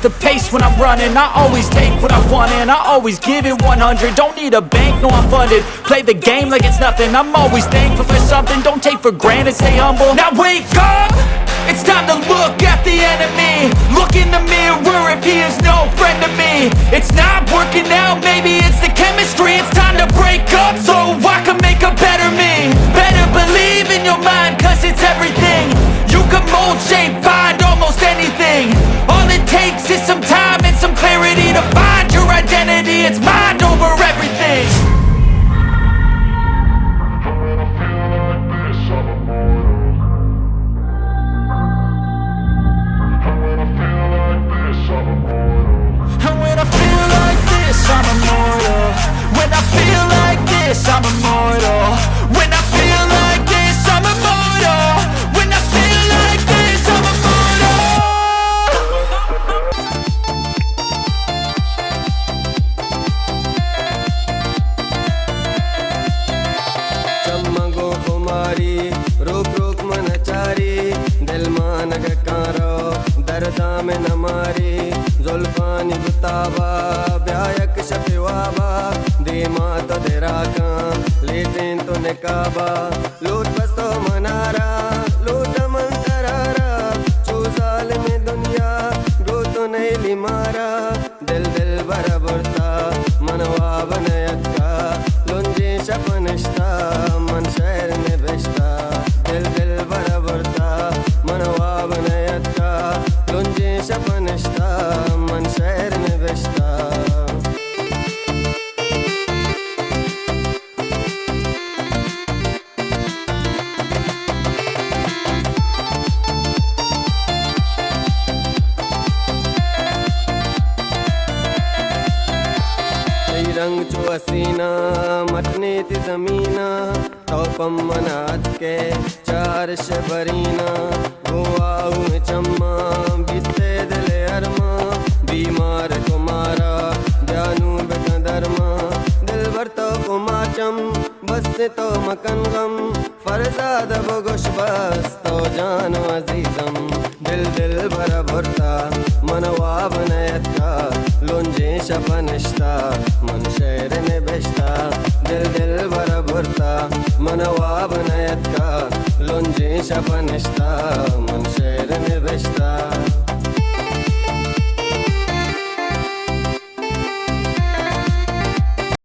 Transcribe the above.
the pace when I'm running. I always take what I want and I always give it 100. Don't need a bank, no I'm funded. Play the game like it's nothing. I'm always thankful for something. Don't take for granted, stay humble. Now wake up! It's time to look at the enemy. Look in the mirror if he is no friend to me. It's not working out, maybe it's the chemistry. It's time to break up so I can make a better me. Better believe in your mind, cause it's everything. You can mold, shape, find almost anything. All it takes is some time and some clarity to find your identity. It's mind over everything. I'm immortal. When I feel like this, I'm immortal. When I feel like this, I'm immortal. When I feel like this, I'm immortal. Chammango kumari, rook manachari, dil manag karo, darda mein namari, zulfani gutaba. शफिवाबा दीमा तो तेरा काम लेकिन तो निकाबा लूट बस तो मनारा लूट मन तरारा चूजाल में दुनिया गो तो नहीं लिमारा दिल दिल बराबरता मनवा बनयत का लुंजी शपनिश्ता मन शहर में बेचता दिल दिल बराबरता मनवा बनयत का लुंजी शपनिश्ता मन शहर में बेचता रंग जो हसीना मटने ती ज़मीना तौपम मनात के चार शबरीना गोआऊ में चम्मा बीते दिल अरमा बीमार कुमारा जानू बेकदरमा दिल भर तो कुमाचम बस से तो मकन गम फरजाद बगुश बस तो जानो अजीजम दिल दिल भरा भरता मनवा बनयत का लुंजे शपनिश्ता मन शहर में बेचता दिल दिल भरा भरता मनवा बनयत का लुंजे शपनिश्ता मन शहर में बेचता